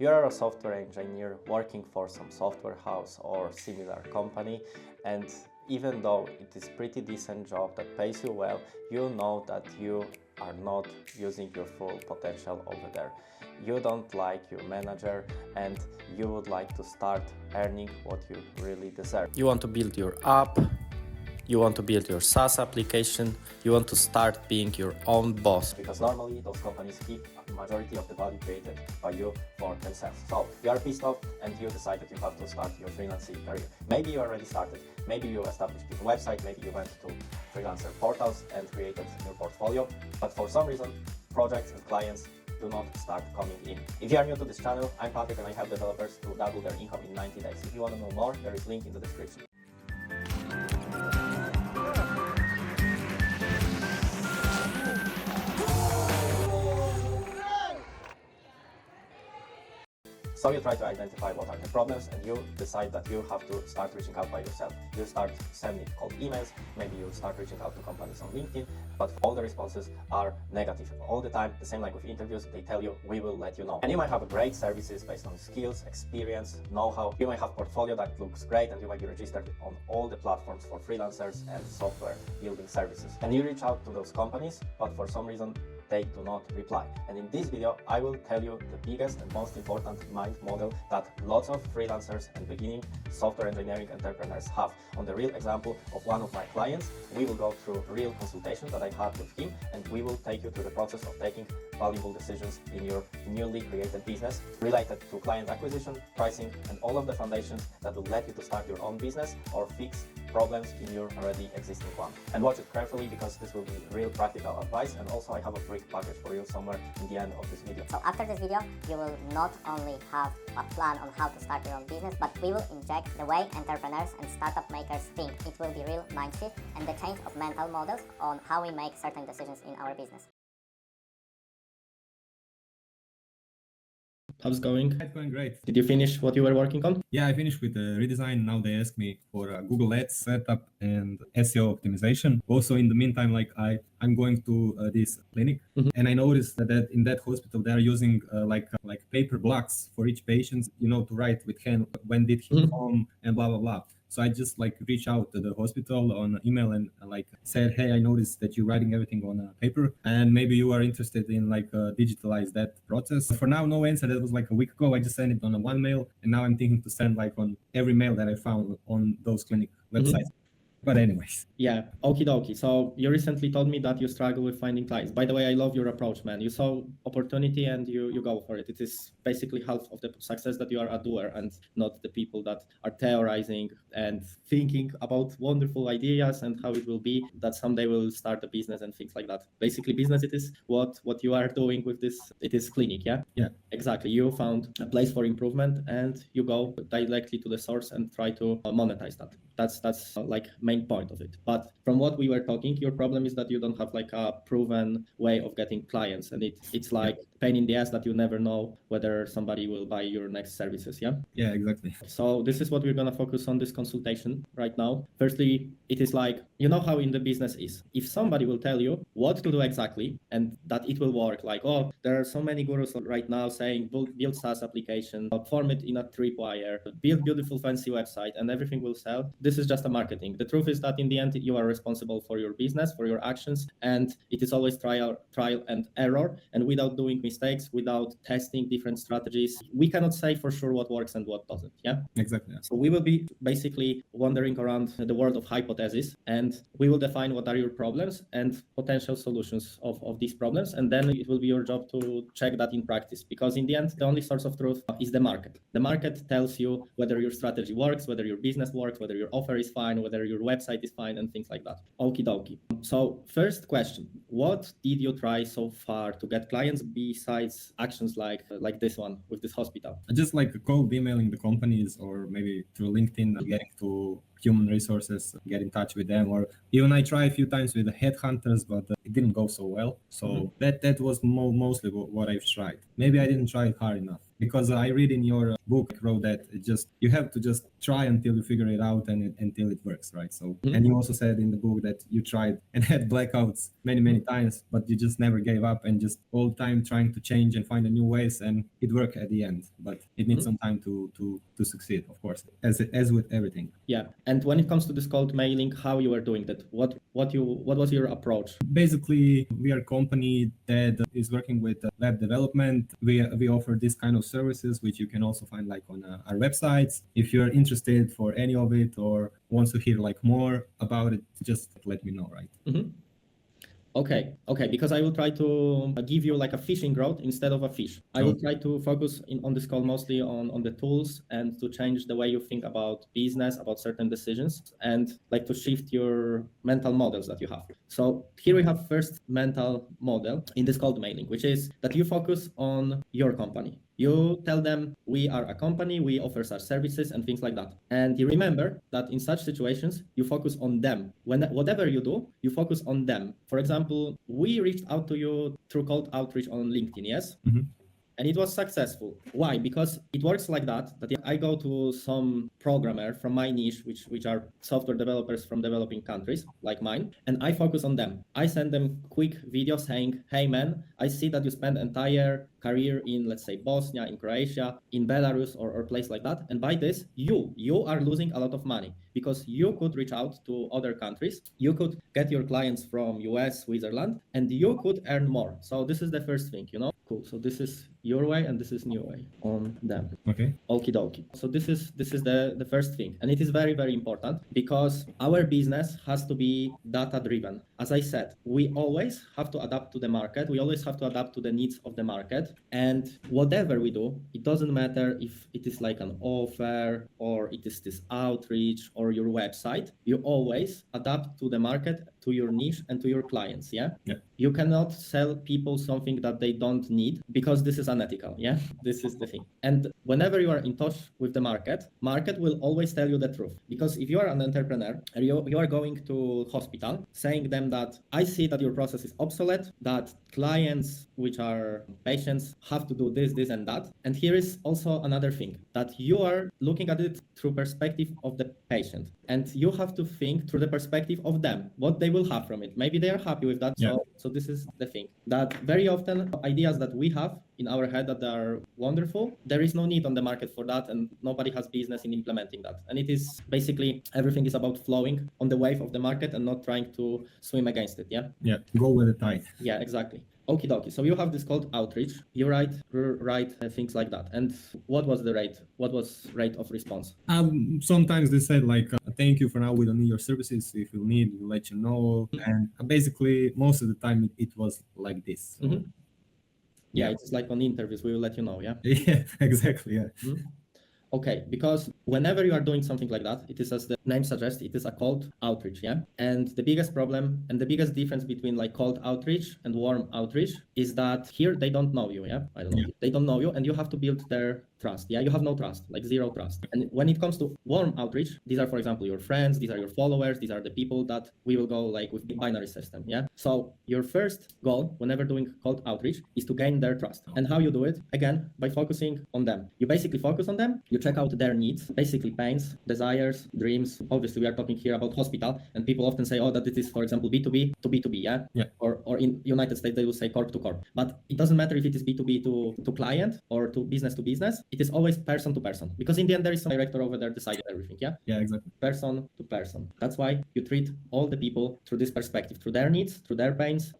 You are a software engineer working for some software house or similar company, and even though it is pretty decent job that pays you well, you know that you are not using your full potential over there. You don't like your manager and you would like to start earning what you really deserve. You want to build your app, you want to build your SaaS application, you want to start being your own boss. Because normally those companies keep a majority of the value created by you for themselves. So you are pissed off and you decide that you have to start your freelancing career. Maybe you already started, maybe you established your website, maybe you went to freelancer portals and created your portfolio, but for some reason projects and clients do not start coming in. If you are new to this channel, I'm Patrick and I help developers to double their income in 90 days. If you want to know more, there is a link in the description. So you try to identify what are the problems and you decide that you have to start reaching out by yourself. You start sending cold emails, maybe you start reaching out to companies on LinkedIn, but all the responses are negative. All the time, the same like with interviews, they tell you, we will let you know. And you might have great services based on skills, experience, know-how. You might have a portfolio that looks great and you might be registered on all the platforms for freelancers and software building services. And you reach out to those companies, but for some reason, they do not reply. And in this video, I will tell you the biggest and most important mind model that lots of freelancers and beginning software engineering entrepreneurs have. On the real example of one of my clients, we will go through real consultation that I had with him, and we will take you through the process of taking valuable decisions in your newly created business related to client acquisition, pricing, and all of the foundations that will let you to start your own business or fix problems in your already existing one. And watch it carefully because this will be real practical advice, and also I have a free package for you somewhere in the end of this video. So after this video, you will not only have a plan on how to start your own business, but we will inject the way entrepreneurs and startup makers think. It will be real mind shift and the change of mental models on how we make certain decisions in our business. How's it going? It's going great. Did you finish what you were working on? Yeah, I finished with the redesign. Now they ask me for a Google Ads setup and SEO optimization. Also, in the meantime, I'm going to this clinic, and I noticed that in that hospital they are using like paper blocks for each patient, to write with hand when did he come and blah blah blah. So I just reach out to the hospital on email and said, hey, I noticed that you're writing everything on paper and maybe you are interested in digitalize that process. For now, no answer. That was a week ago. I just sent it on one mail and now I'm thinking to send on every mail that I found on those clinic websites. But anyways. Yeah, okie dokie. So you recently told me that you struggle with finding clients. By the way, I love your approach, man. You saw opportunity and you go for it. It is basically half of the success that you are a doer and not the people that are theorizing and thinking about wonderful ideas and how it will be that someday we'll start a business and things like that. Basically, business, it is what you are doing with this. It is clinic, yeah? Yeah. Exactly. You found a place for improvement and you go directly to the source and try to monetize that. That's main point of it. But from what we were talking, your problem is that you don't have a proven way of getting clients, and it's pain in the ass that you never know whether somebody will buy your next services. Yeah, exactly. So this is what we're going to focus on this consultation right now. Firstly, it is how in the business is, if somebody will tell you what to do exactly and that it will work, oh, there are so many gurus right now saying build SaaS application, form it in a tripwire, build beautiful fancy website and everything will sell. This is just a marketing. The truth is that in the end you are responsible for your business, for your actions, and it is always trial and error. And without doing mistakes, without testing different strategies, we cannot say for sure what works and what doesn't. Yeah, exactly. So we will be basically wandering around the world of hypotheses, and we will define what are your problems and potential solutions of these problems, and then it will be your job to check that in practice, because in the end the only source of truth is the market. The market tells you whether your strategy works, whether your business works, whether your offer is fine, whether your website is fine, and things like that. Okie dokie. So first question, what did you try so far to get clients besides actions like this one with this hospital? Just cold emailing the companies, or maybe through LinkedIn, getting to human resources, get in touch with them, or even I tried a few times with the headhunters, but it didn't go so well. So that was mostly what I've tried. Maybe I didn't try it hard enough. because I read in your book, wrote that it just you have to just try until you figure it out and until it works, right? So, and you also said in the book that you tried and had blackouts many times, but you just never gave up and just all the time trying to change and find a new ways, and it worked at the end. But it needs some time to succeed, of course, as with everything. Yeah, and when it comes to this cold mailing, how you were doing that? What was your approach? Basically, we are a company that is working with web development. We offer this kind of services, which you can also find like on our websites. If you're interested for any of it or wants to hear like more about it, just let me know, right? Okay, because I will try to give you like a fishing rod instead of a fish. I will try to focus on this call mostly on the tools and to change the way you think about business, about certain decisions, and like to shift your mental models that you have. So here we have first mental model in this cold mailing, which is that you focus on your company. You tell them we are a company, we offer our services and things like that. And you remember that in such situations, you focus on them. Whatever you do, you focus on them. For example, we reached out to you through cold outreach on LinkedIn, yes? And it was successful. Why? Because it works like that I go to some programmer from my niche, which are software developers from developing countries like mine, and I focus on them. I send them quick videos saying, hey man, I see that you spend entire career in, let's say, Bosnia, in Croatia, in Belarus, or place like that. And by this, you are losing a lot of money because you could reach out to other countries. You could get your clients from US, Switzerland, and you could earn more. So this is the first thing, you know? Cool. So this is your way and this is new way on them. Okay. Okie dokie. So this is the first thing. And it is very, very important because our business has to be data driven. As I said, we always have to adapt to the market. We always have to adapt to the needs of the market. And whatever we do, it doesn't matter if it is like an offer or it is this outreach or your website, you always adapt to the market, to your niche and to your clients. Yeah. You cannot sell people something that they don't need because this is unethical. Yeah. This is the thing. And whenever you are in touch with the market will always tell you the truth. Because if you are an entrepreneur and you are going to hospital saying them that I see that your process is obsolete, that clients, which are patients, have to do this, this, and that. And here is also another thing, that you are looking at it through perspective of the patient. And you have to think through the perspective of them, what they will have from it. Maybe they are happy with that. Yeah. So this is the thing, that very often ideas that we have in our head that are wonderful, there is no need on the market for that, and nobody has business in implementing that. And it is basically, everything is about flowing on the wave of the market and not trying to swim against it. Yeah. Go with the tide. Yeah, exactly. Okie dokie. So you have this called outreach. You write things like that. And what was the rate? What was rate of response? Sometimes they said like, thank you for now. We don't need your services. If you need, we'll let you know. And basically, most of the time it was like this. So, yeah, it's like on interviews. We will let you know. Yeah. Yeah, exactly. Yeah. Okay, because whenever you are doing something like that, it is, as the name suggests, it is a cold outreach, yeah? And the biggest problem and the biggest difference between like cold outreach and warm outreach is that here they don't know you, yeah? I don't know. They don't know you and you have to build their trust, yeah? You have no trust, like zero trust. And when it comes to warm outreach, these are, for example, your friends, these are your followers, these are the people that we will go like with the binary system, yeah? So your first goal whenever doing cold outreach is to gain their trust. And how you do it? Again, by focusing on them. You basically focus on them, you check out their needs, basically pains, desires, dreams. Obviously, we are talking here about hospital, and people often say, oh, that it is, for example, B2B to B2B, yeah? Or in United States, they will say corp to corp. But it doesn't matter if it is B2B to client or to business, it is always person to person. Because in the end, there is some director over there deciding everything, yeah? Yeah, exactly. Person to person. That's why you treat all the people through this perspective, through their needs, through their pains,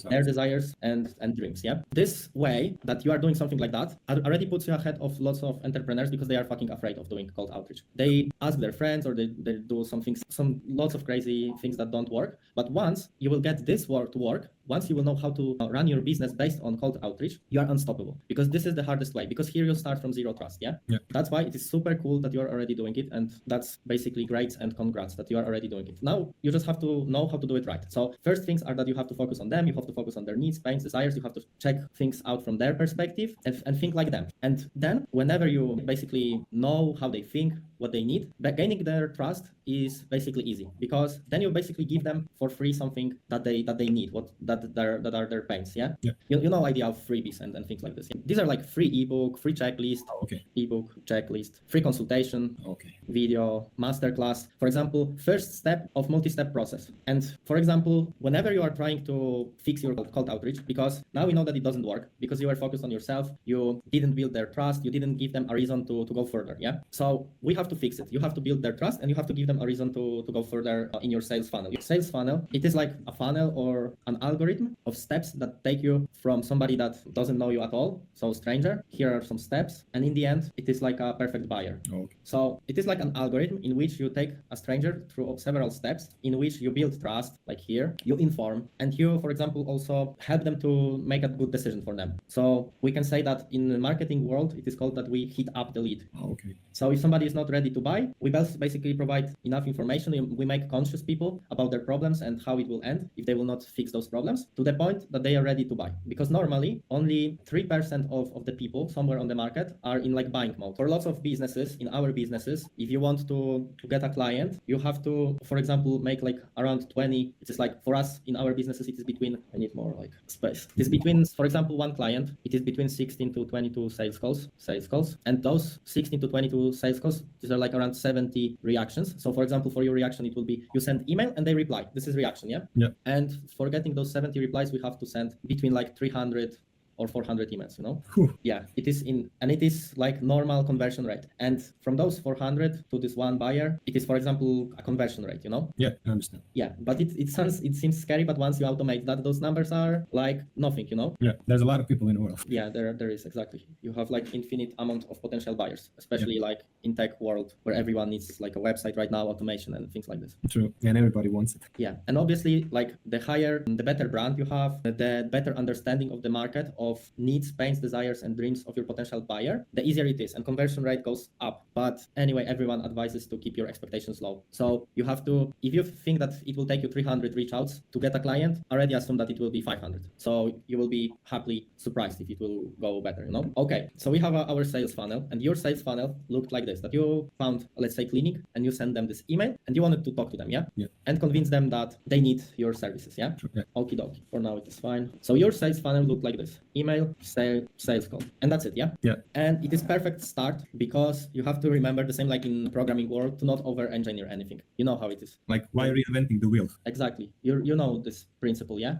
their desires and dreams, yeah? This way that you are doing something like that already puts you ahead of lots of entrepreneurs because they are fucking afraid of doing cold outreach. They ask their friends or they do lots of crazy things that don't work. But once you will get this to work, once you will know how to run your business based on cold outreach, you are unstoppable because this is the hardest way, because here you start from zero trust, yeah? That's why it is super cool that you are already doing it, and that's basically great and congrats that you are already doing it. Now you just have to know how to do it right. So first things are that you have to focus on them, you have to focus on their needs, pains, desires, you have to check things out from their perspective and think like them. And then whenever you basically know how they think, what they need, gaining their trust is basically easy, because then you basically give them for free something that they need, that that are their pains. Yeah. Yeah. You know idea of freebies and things like this. Yeah? These are like free ebook, free checklist, Okay. ebook, checklist, free consultation, Okay. video, masterclass. For example, first step of multi-step process. And for example, whenever you are trying to fix your cold outreach, because now we know that it doesn't work because you are focused on yourself, you didn't build their trust, you didn't give them a reason to go further. Yeah. So we have to fix it. You have to build their trust and you have to give them a reason to go further in your sales funnel. Your sales funnel, it is like a funnel or an algorithm of steps that take you from somebody that doesn't know you at all, so stranger. Here are some steps, and in the end, it is like a perfect buyer. Okay. So it is like an algorithm in which you take a stranger through several steps, in which you build trust, like here, you inform, and you, for example, also help them to make a good decision for them. So we can say that in the marketing world, it is called that we heat up the lead. Okay. So if somebody is not ready to buy, we basically provide enough information. We make conscious people about their problems and how it will end if they will not fix those problems to the point that they are ready to buy. Because normally only 3% of the people somewhere on the market are in like buying mode. For lots of businesses, in our businesses, if you want to get a client, you have to, for example, make like around 20. It is like for us in our businesses, it is between, I need more like space. It is between, for example, one client, it is between 16 to 22 sales calls. And those 16 to 22 sales calls, these are like around 70 reactions. So for example, for your reaction, it will be you send email and they reply. This is reaction, yeah? Yeah. And for getting those 70 replies, we have to send between like 300 or 400 emails, you know? Whew. Yeah, it is like normal conversion rate. And from those 400 to this one buyer, it is, for example, a conversion rate, you know? Yeah, I understand. Yeah, but it seems scary, but once you automate that, those numbers are like nothing, you know? Yeah, there's a lot of people in the world. Yeah, there is, exactly. You have like infinite amount of potential buyers, especially like in tech world where everyone needs like a website right now, automation and things like this. True, and everybody wants it. Yeah, and obviously like the better brand you have, the better understanding of the market, of needs, pains, desires, and dreams of your potential buyer, the easier it is, and conversion rate goes up. But anyway, everyone advises to keep your expectations low. So you have to, if you think that it will take you 300 reach outs to get a client, already assume that it will be 500. So you will be happily surprised if it will go better, you know? Okay, so we have our sales funnel, and your sales funnel looked like this, that you found, let's say, clinic, and you send them this email, and you wanted to talk to them, yeah? Yeah. And convince them that they need your services, yeah? True. Yeah. Okie dokie. For now, it is fine. So your sales funnel looked like this: email, sales call, and that's it, yeah? Yeah. And it is perfect start because you have to remember the same like in programming world to not over-engineer anything. You know how it is. Like, why reinventing the wheel? Exactly. You know this principle, yeah?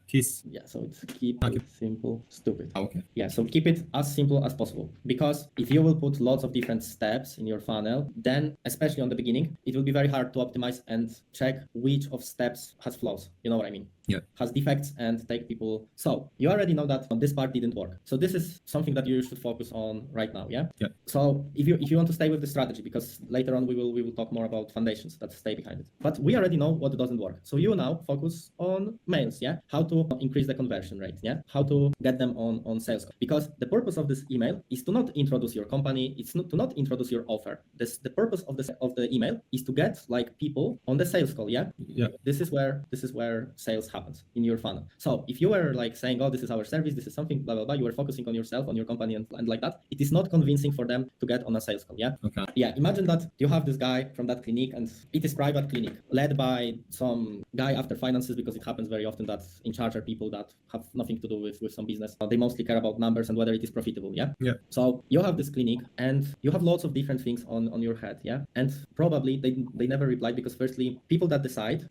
Kiss. Yeah, so it's keep Okay. it simple, stupid. Okay. Yeah, so keep it as simple as possible. Because if you will put lots of different steps in your funnel, then especially on the beginning, it will be very hard to optimize and check which of steps has flaws. You know what I mean? Yeah. Has defects and take people. So you already know that this part didn't work. So this is something that you should focus on right now. Yeah. Yeah. So if you want to stay with the strategy, because later on we will talk more about foundations that stay behind it. But we already know what doesn't work. So you now focus on mails. Yeah. How to increase the conversion rate. Yeah. How to get them on sales. Because the purpose of this email is to not introduce your company. It's not to not introduce your offer. The purpose of the email is to get like people on the sales call. Yeah. Yeah. This is where sales happens in your funnel. So if you were like saying, oh, this is our service, this is something, blah, blah, blah, you were focusing on yourself, on your company and like that, it is not convincing for them to get on a sales call. Yeah. Okay. Yeah. Imagine that you have this guy from that clinic and it is private clinic led by some guy after finances, because it happens very often that in charge are people that have nothing to do with some business. They mostly care about numbers and whether it is profitable. Yeah. Yeah. So you have this clinic and you have lots of different things on your head. Yeah. And probably they never replied because firstly, people that decide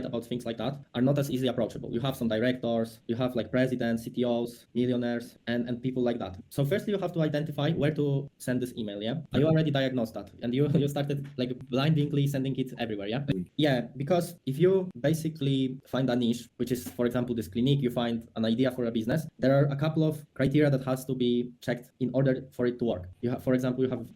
about things like that are not as easily approachable. You have some directors, you have like presidents, CTOs, millionaires, and people like that. So firstly, you have to identify where to send this email, yeah? You already diagnosed that, and you started like blindly sending it everywhere, yeah? Yeah, because if you basically find a niche, which is, for example, this clinic, you find an idea for a business, there are a couple of criteria that has to be checked in order for it to work. You have, for example, you have...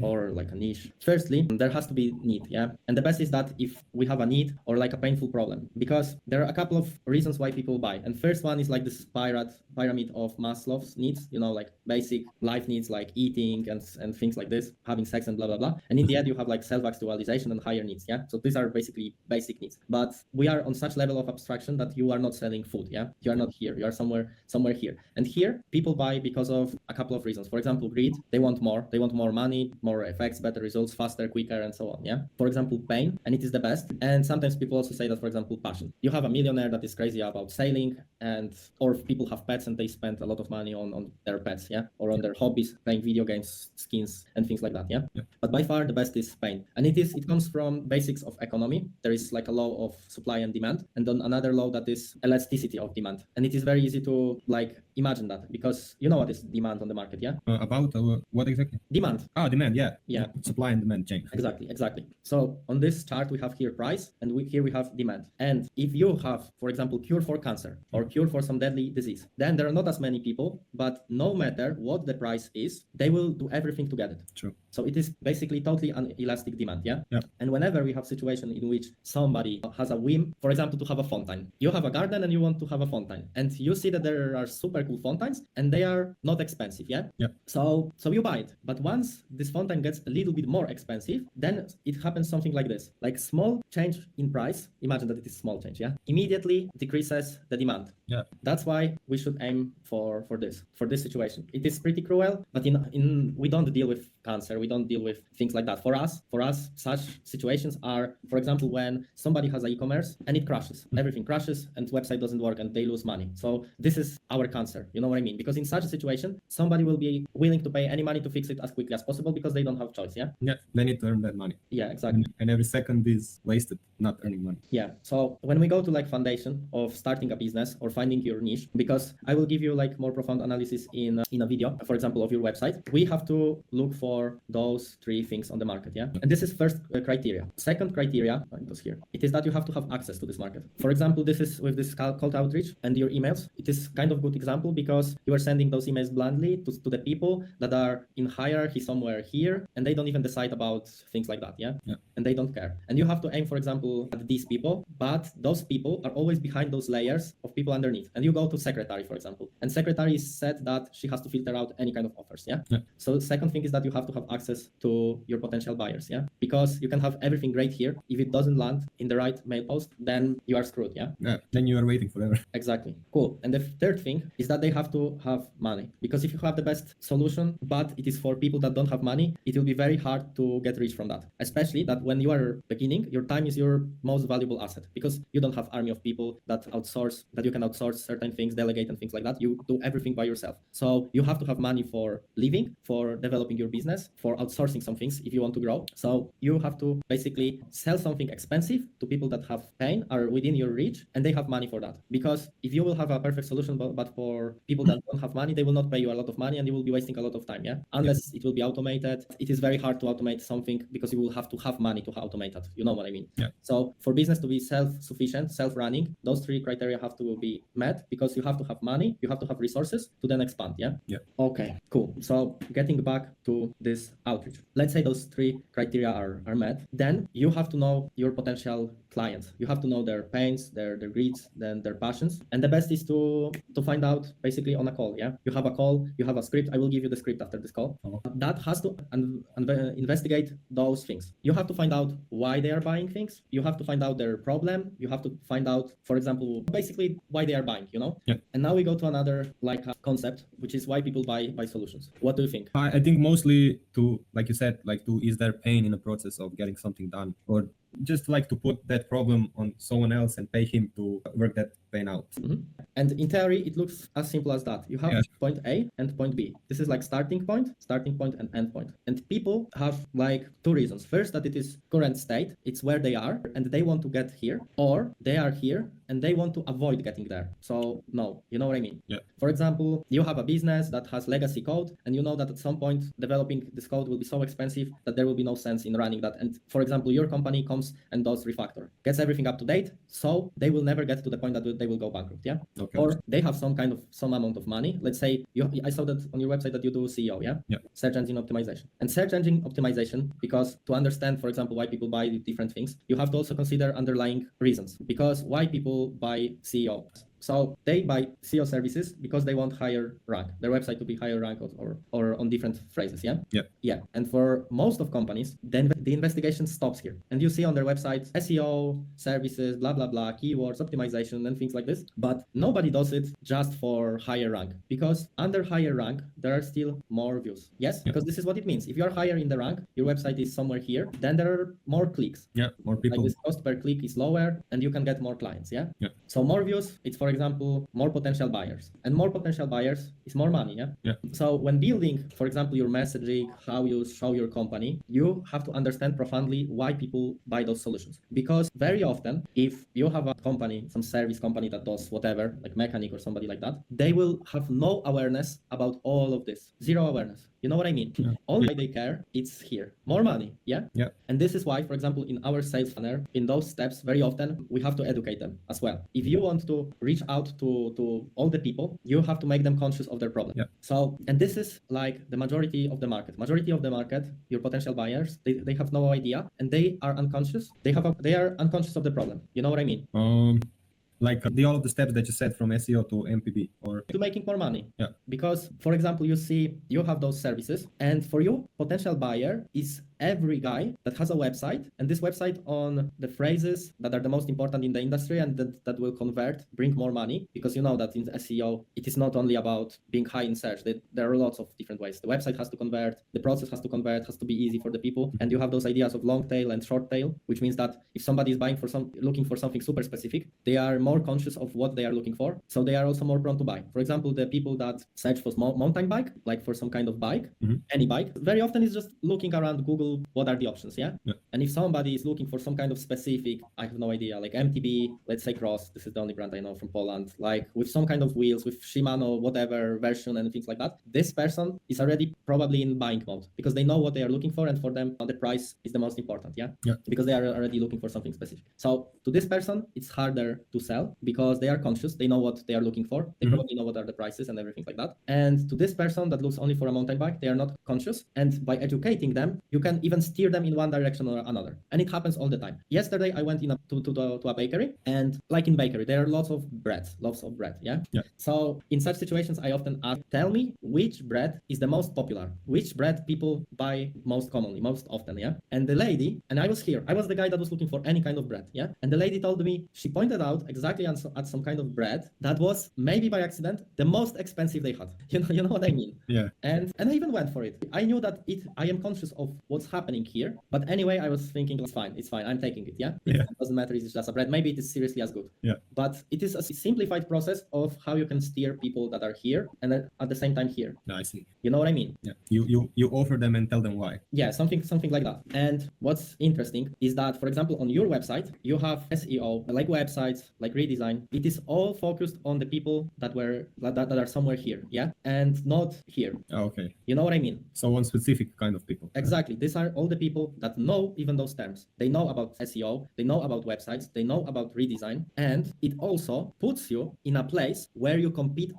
or like a niche. Firstly, there has to be need, yeah? And the best is that if we have a need or like a painful problem, because there are a couple of reasons why people buy. And first one is like this pyramid of Maslow's needs, you know, like basic life needs like eating and things like this, having sex and blah, blah, blah. And in the end, you have like self-actualization and higher needs, yeah? So these are basically basic needs. But we are on such level of abstraction that you are not selling food, yeah? You are not here, you are somewhere here. And here, people buy because of a couple of reasons. For example, greed, they want more money, more more effects, better results, faster, quicker, and so on. Yeah. For example, pain, and it is the best. And sometimes people also say that, for example, passion. You have a millionaire that is crazy about sailing, and or people have pets and they spend a lot of money on their pets, yeah, or on their hobbies, playing video games, skins, and things like that. Yeah. But by far the best is pain, and it comes from basics of economy. There is like a law of supply and demand, and then another law that is elasticity of demand. And it is very easy to like imagine that, because you know what is demand on the market, yeah? About what exactly? Demand. Demand, yeah. Yeah. Supply and demand chain. Exactly. So on this chart, we have here price, and here we have demand. And if you have, for example, cure for cancer or cure for some deadly disease, then there are not as many people, but no matter what the price is, they will do everything to get it. True. So it is basically totally an elastic demand, yeah? Yeah. And whenever we have situation in which somebody has a whim, for example, to have a fountain, you have a garden and you want to have a fountain, and you see that there are super cool fountains and they are not expensive, yeah? Yeah. So you buy it. But once this fountain gets a little bit more expensive, then it happens something like this. Like small change in price, imagine that it is small change, yeah? Immediately decreases the demand. Yeah. That's why we should aim for this situation. It is pretty cruel, but in we don't deal with cancer, we don't deal with things like that. For us, such situations are, for example, when somebody has an e-commerce and it crashes, everything crashes and website doesn't work and they lose money. So this is our cancer, you know what I mean? Because in such a situation, somebody will be willing to pay any money to fix it as quickly as possible because they don't have choice, yeah? Yeah, they need to earn that money. Yeah, exactly. And every second is wasted not earning money. Yeah. So when we go to like foundation of starting a business or finding your niche, because I will give you like more profound analysis in a video, for example, of your website, we have to look for those three things on the market. Yeah. And this is first criteria. Second criteria, it goes here. It is that you have to have access to this market. For example, this is with this call to outreach and your emails. It is kind of good example because you are sending those emails blindly to the people that are in hierarchy somewhere here, and they don't even decide about things like that. Yeah. And they don't care. And you have to aim, for example, at these people, but those people are always behind those layers of people underneath. And you go to secretary, for example, and secretary said that she has to filter out any kind of offers. Yeah. So the second thing is that you have to have access to your potential buyers. Yeah. Because you can have everything great here. If it doesn't land in the right mail post, then you are screwed. Yeah. Then you are waiting forever. Exactly. Cool. And the third thing is that they have to have money, because if you have the best solution, but it is for people that don't have money, it will be very hard to get rich from that. Especially that when you are beginning, your time is your most valuable asset, because you don't have army of people that you can outsource certain things, delegate and things like that. You do everything by yourself. So you have to have money for living, for developing your business, for outsourcing some things if you want to grow. So you have to basically sell something expensive to people that have pain, are within your reach, and they have money for that. Because if you will have a perfect solution, but for people that don't have money, they will not pay you a lot of money and you will be wasting a lot of time. Yeah. Unless it will be automated. It is very hard to automate something because you will have to have money to automate it. You know what I mean? Yeah. So for business to be self-sufficient, self-running, those three criteria have to be met, because you have to have money, you have to have resources to then expand. Yeah. Yeah. Okay, cool. So getting back to this outreach, let's say those three criteria are met, then you have to know your potential clients. You have to know their pains, their greeds, then their passions. And the best is to find out basically on a call. Yeah. You have a call, you have a script. I will give you the script after this call. That has to investigate those things. You have to find out why they are buying things. You have to find out their problem. You have to find out, for example, basically why they are buying, you know? Yeah. And now we go to another concept, which is why people buy solutions. What do you think? I think mostly to, like you said, like to ease their pain in the process of getting something done, or just like to put that problem on someone else and pay him to work that pain out. Mm-hmm. And in theory, it looks as simple as that. You have point A and point B. This is like starting point and end point. And people have like two reasons. First, that it is current state. It's where they are and they want to get here, or they are here and they want to avoid getting there. So no, you know what I mean? Yeah. For example, you have a business that has legacy code and you know that at some point developing this code will be so expensive that there will be no sense in running that. And for example, your company comes and does refactor, gets everything up to date, so they will never get to the point that they will go bankrupt. Yeah. Okay. Or they have some amount of money. Let's say I saw that on your website that you do SEO. Yeah. Yeah. Search engine optimization. And search engine optimization, because to understand, for example, why people buy different things, you have to also consider underlying reasons. Because why people buy SEO? So they buy SEO services because they want higher rank, their website to be higher rank or on different phrases. Yeah. Yeah. And for most of companies, then the investigation stops here. And you see on their websites SEO services, blah blah blah, keywords, optimization, and things like this. But nobody does it just for higher rank, because under higher rank there are still more views. Yes, because this is what it means. If you are higher in the rank, your website is somewhere here, then there are more clicks. Yeah, more people. Like this cost per click is lower, and you can get more clients. Yeah. Yeah. So more views, it's for example more potential buyers, and more potential buyers is more money. Yeah. Yeah. So when building, for example, your messaging, how you show your company, you have to understand profoundly why people buy those solutions. Because very often, if you have a company, some service company that does whatever, like mechanic or somebody like that, they will have no awareness about all of this. Zero awareness. You know what I mean? Yeah. All they care, it's here. More money. Yeah. Yeah. And this is why, for example, in our sales funnel, in those steps, very often we have to educate them as well. If you want to reach out to all the people, you have to make them conscious of their problem. Yeah. So, and this is like the majority of the market. Majority of the market, your potential buyers, they have no idea, and they are unconscious. They are unconscious of the problem. You know what I mean? Like all of the steps that you said from SEO to MPB or to making more money. Yeah. Because, for example, you see, you have those services, and for you, potential buyer is every guy that has a website, and this website on the phrases that are the most important in the industry and that will convert, bring more money. Because you know that in SEO, it is not only about being high in search. There are lots of different ways. The website has to convert, the process has to convert, has to be easy for the people. And you have those ideas of long tail and short tail, which means that if somebody is looking for something super specific, they are more conscious of what they are looking for. So they are also more prone to buy. For example, the people that search for small mountain bike, like for some kind of bike, any bike, very often is just looking around Google, what are the options, yeah? And if somebody is looking for some kind of specific, I have no idea, like MTB, let's say Cross, this is the only brand I know from Poland, like with some kind of wheels, with Shimano, whatever version and things like that, this person is already probably in buying mode because they know what they are looking for, and for them, the price is the most important, yeah? Because they are already looking for something specific. So to this person, it's harder to sell because they are conscious, they know what they are looking for, they probably know what are the prices and everything like that. And to this person that looks only for a mountain bike, they are not conscious. And by educating them, you can even steer them in one direction or another. And it happens all the time. Yesterday, I went to a bakery, and like in bakery, there are lots of bread, yeah? So in such situations, I often ask, tell me which bread is the most popular, which bread people buy most commonly, most often, yeah? And the lady, and I was the guy that was looking for any kind of bread, yeah? And the lady told me, she pointed out exactly at some kind of bread that was maybe by accident the most expensive they had. You know what I mean? Yeah. And I even went for it. I knew that I am conscious of what's happening here, but anyway, I was thinking it's fine, I'm taking it, yeah? It doesn't matter, it's just a bread, maybe it is seriously as good. Yeah. But it is a simplified process of how you can steer people that are here and at the same time here. No, I see. You know what I mean? Yeah. You offer them and tell them why. Yeah, something like that. And what's interesting is that, for example, on your website, you have SEO, like websites, like redesign. It is all focused on the people that are somewhere here, yeah? And not here. Oh, okay. You know what I mean? So on specific kind of people. Exactly. These are all the people that know even those terms. They know about SEO, they know about websites, they know about redesign, and it also puts you in a place where you compete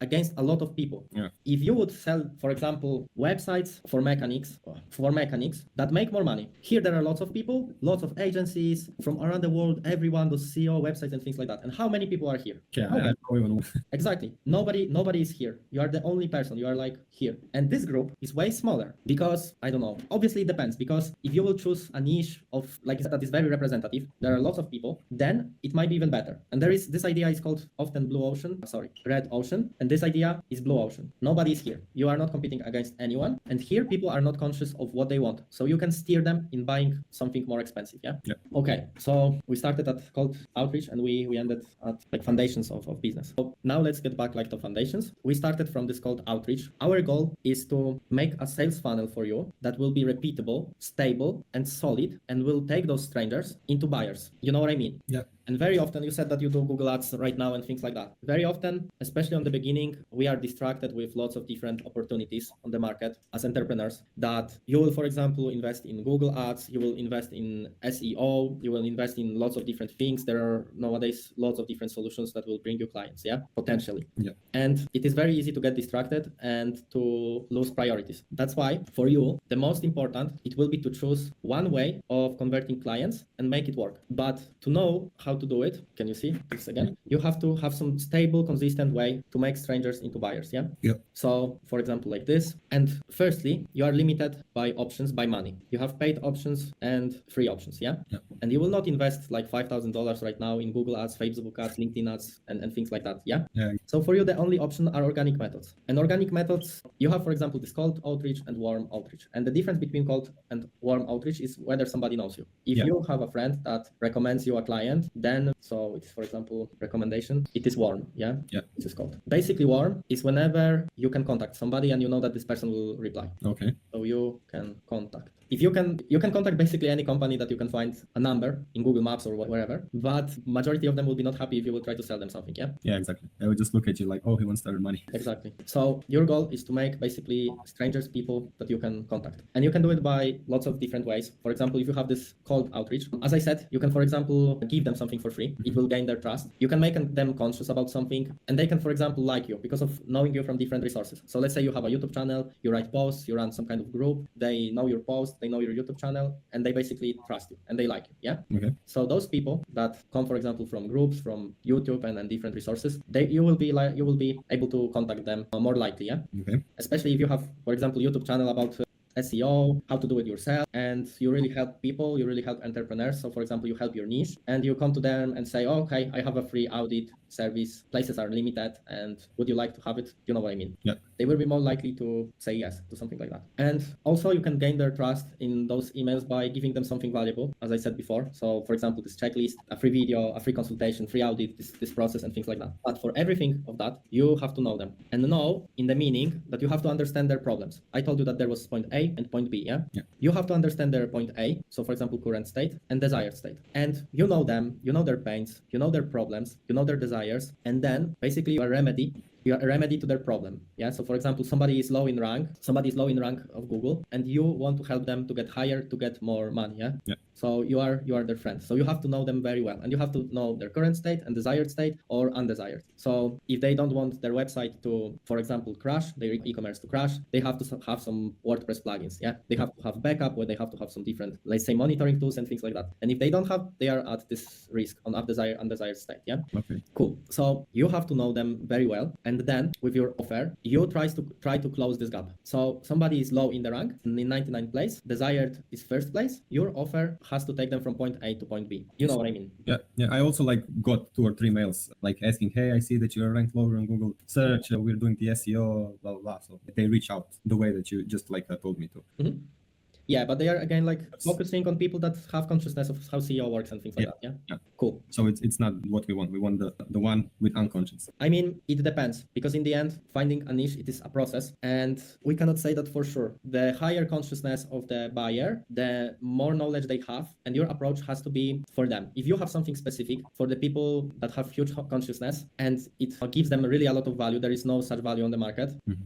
against a lot of people. Yeah. If you would sell, for example, websites for mechanics that make more money, here there are lots of people, lots of agencies from around the world, everyone does SEO, websites and things like that. And how many people are here? Yeah, I don't even know. Exactly. Nobody is here. You are the only person. You are like here. And this group is way smaller because, I don't know, obviously it depends, because if you will choose a niche of like that is very representative, there are lots of people, then it might be even better. And there is this idea is called often red ocean. And this idea is blue ocean. Nobody is here. You are not competing against anyone. And here people are not conscious of what they want. So you can steer them in buying something more expensive. Yeah. Okay. So we started at called outreach and we ended at like foundations of business. So now let's get back like to foundations. We started from this called outreach. Our goal is to make a sales funnel for you that will be repeatable, stable, and solid, and will take those strangers into buyers. You know what I mean? Yeah. And very often, you said that you do Google Ads right now and things like that. Very often, especially on the beginning, we are distracted with lots of different opportunities on the market as entrepreneurs that you will, for example, invest in Google Ads, you will invest in SEO, you will invest in lots of different things. There are nowadays lots of different solutions that will bring you clients, yeah, potentially. Yeah. And it is very easy to get distracted and to lose priorities. That's why for you, the most important, it will be to choose one way of converting clients and make it work. But to know how how to do it. Can you see this again? You have to have some stable, consistent way to make strangers into buyers. Yeah. Yep. So, for example, like this. And firstly, you are limited by options, by money. You have paid options and free options. Yeah. Yep. And you will not invest like $5,000 right now in Google ads, Facebook ads, LinkedIn ads, and things like that. Yeah. Yeah. So for you, the only option are organic methods. And organic methods, you have, for example, this cold outreach and warm outreach. And the difference between cold and warm outreach is whether somebody knows you. If you have a friend that recommends you a client, then, so it's, for example, recommendation, it is warm. Yeah. Yeah. This is called. Basically, warm is whenever you can contact somebody and you know that this person will reply. Okay. So you can contact. If you can contact basically any company that you can find a number in Google Maps or wherever, but majority of them will be not happy if you will try to sell them something. Yeah. Yeah, exactly. I would just look at you like, oh, he wants to earn money. Exactly. So your goal is to make basically strangers people that you can contact. And you can do it by lots of different ways. For example, if you have this cold outreach, as I said, you can, for example, give them something for free. It will gain their trust. You can make them conscious about something, and they can, for example, like you because of knowing you from different resources. So let's say you have a YouTube channel, you write posts, you run some kind of group, they know your post, they know your YouTube channel, and they basically trust you and they like you. Yeah. Okay. So those people that come, for example, from groups, from YouTube and different resources, you will be able to contact them more likely. Yeah. Okay. Especially if you have, for example, YouTube channel about SEO, how to do it yourself, and you really help people, you really help entrepreneurs. So for example, you help your niche and you come to them and say, oh, okay, I have a free audit service, places are limited, and would you like to have it? You know what I mean? Yeah. They will be more likely to say yes to something like that. And also you can gain their trust in those emails by giving them something valuable, as I said before. So for example, this checklist, a free video, a free consultation, free audit, this process and things like that. But for everything of that, you have to know them, and know in the meaning that you have to understand their problems. I told you that there was point A and point B. Yeah. You have to understand their point A. So for example, current state and desired state, and you know them, you know their pains, you know their problems, you know their desires, and then basically you are a remedy to their problem. Yeah. So for example, somebody is low in rank of Google, and you want to help them to get higher, to get more money. Yeah. Yeah. So you are their friend. So you have to know them very well, and you have to know their current state and desired state or undesired. So if they don't want their website to, for example, crash, their e-commerce to crash, they have to have some WordPress plugins. Yeah. They have to have backup, where they have to have some different, let's say, monitoring tools and things like that. And if they don't have, they are at this risk on undesired state. Yeah. Okay. Cool. So you have to know them very well, and then with your offer, you try to close this gap. So somebody is low in the rank, in 99th place, desired is first place. Your offer has to take them from point A to point B. You know what I mean? Yeah. I also got 2 or 3 mails like asking, hey, I see that you're ranked lower on Google search. We're doing the SEO, blah, blah, blah. So they reach out the way that you just told me to. Mm-hmm. Yeah, but they are again focusing on people that have consciousness of how SEO works and things like that. Yeah. Cool. So it's not what we want. We want the one with unconscious. I mean, it depends, because in the end, finding a niche, it is a process, and we cannot say that for sure. The higher consciousness of the buyer, the more knowledge they have, and your approach has to be for them. If you have something specific for the people that have huge consciousness and it gives them really a lot of value, there is no such value on the market. Mm-hmm.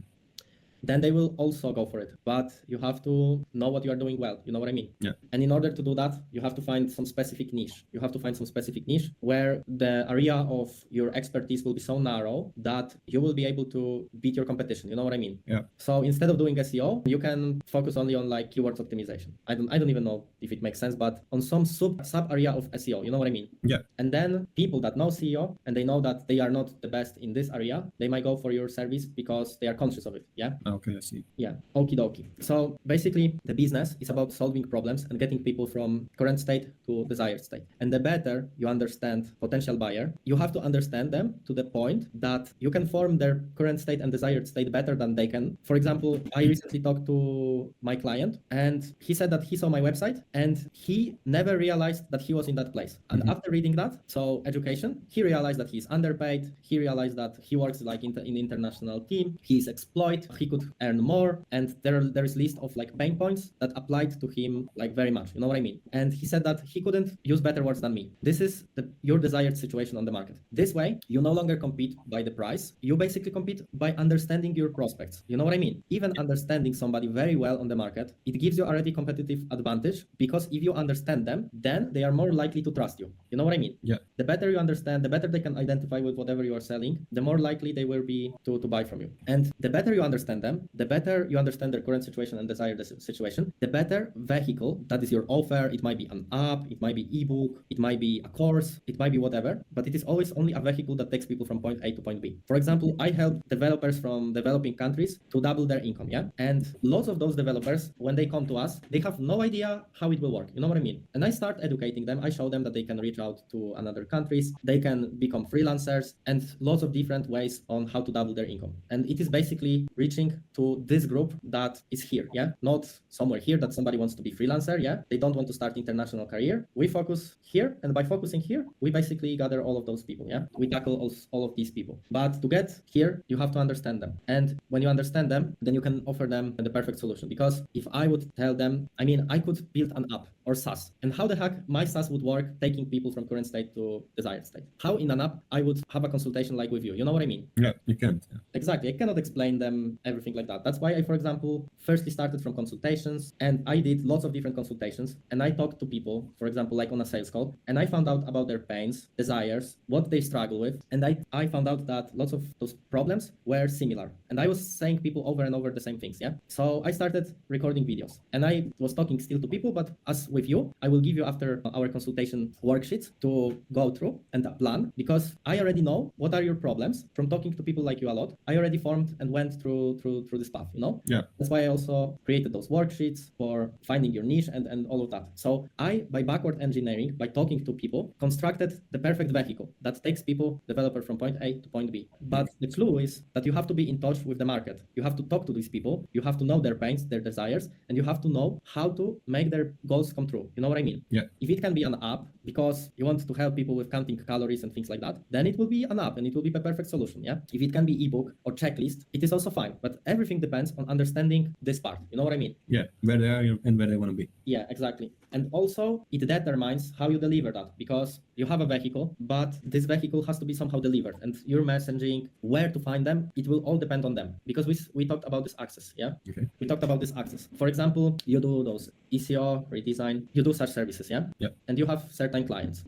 Then they will also go for it. But you have to know what you are doing well. You know what I mean? Yeah. And in order to do that, you have to find some specific niche. You have to find some specific niche where the area of your expertise will be so narrow that you will be able to beat your competition. You know what I mean? Yeah. So instead of doing SEO, you can focus only on keywords optimization. I don't even know if it makes sense, but on some sub area of SEO. You know what I mean? Yeah. And then people that know SEO and they know that they are not the best in this area, they might go for your service because they are conscious of it. Yeah. Okay, I see. Yeah, okie dokie. So basically, the business is about solving problems and getting people from current state to desired state. And the better you understand potential buyer, you have to understand them to the point that you can form their current state and desired state better than they can. For example, I recently talked to my client, and he said that he saw my website and he never realized that he was in that place. And after reading that, so education, he realized that he's underpaid. He realized that he works in the international team. He's exploited. He could earn more, and there is list of pain points that applied to him very much. You know what I mean? And he said that he couldn't use better words than me. This is your desired situation on the market. This way, you no longer compete by the price. You basically compete by understanding your prospects. You know what I mean? Even understanding somebody very well on the market, it gives you already competitive advantage, because if you understand them, then they are more likely to trust you. You know what I mean? Yeah. The better you understand, the better they can identify with whatever you are selling, the more likely they will be to buy from you. And the better you understand them, them, the better you understand their current situation and desired situation, the better vehicle that is your offer. It might be an app, it might be ebook, it might be a course, it might be whatever, but it is always only a vehicle that takes people from point A to point B. For example, I help developers from developing countries to double their income, yeah? And lots of those developers, when they come to us, they have no idea how it will work. You know what I mean? And I start educating them. I show them that they can reach out to another countries, they can become freelancers, and lots of different ways on how to double their income. And it is basically reaching to this group that is here, yeah? Not somewhere here that somebody wants to be freelancer, yeah? They don't want to start international career. We focus here, and by focusing here, we basically gather all of those people, yeah? We tackle all of these people. But to get here, you have to understand them. And when you understand them, then you can offer them the perfect solution. Because if I would tell them, I mean, I could build an app or SaaS, and how the heck my SaaS would work taking people from current state to desired state? How in an app I would have a consultation like with you know what I mean? Yeah, you can't. Yeah. Exactly. I cannot explain them everything like that. That's why I, for example, firstly started from consultations, and I did lots of different consultations, and I talked to people, for example, like on a sales call, and I found out about their pains, desires, what they struggle with, and I found out that lots of those problems were similar, and I was saying people over and over the same things, yeah? So I started recording videos, and I was talking still to people, but as with you, I will give you after our consultation worksheets to go through and a plan, because I already know what are your problems from talking to people like you a lot. I already formed and went through this path, you know? Yeah. That's why I also created those worksheets for finding your niche and all of that. So I, by backward engineering, by talking to people, constructed the perfect vehicle that takes people, developer from point A to point B. But the clue is that you have to be in touch with the market. You have to talk to these people. You have to know their pains, their desires, and you have to know how to make their goals come true. You know what I mean? Yeah. If it can be an app because you want to help people with counting calories and things like that, then it will be an app and it will be the perfect solution. Yeah. If it can be ebook or checklist, it is also fine. But everything depends on understanding this part. You know what I mean? Yeah, where they are and where they want to be. Yeah, exactly. And also it determines how you deliver that, because you have a vehicle, but this vehicle has to be somehow delivered, and your messaging, where to find them, it will all depend on them, because we talked about this access. Yeah. Okay. We talked about this access. For example, you do those SEO, redesign, you do such services. Yeah. Yeah. And you have certain clients.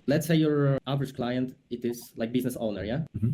Let's say your average client, it is like business owner. Yeah. Mm-hmm.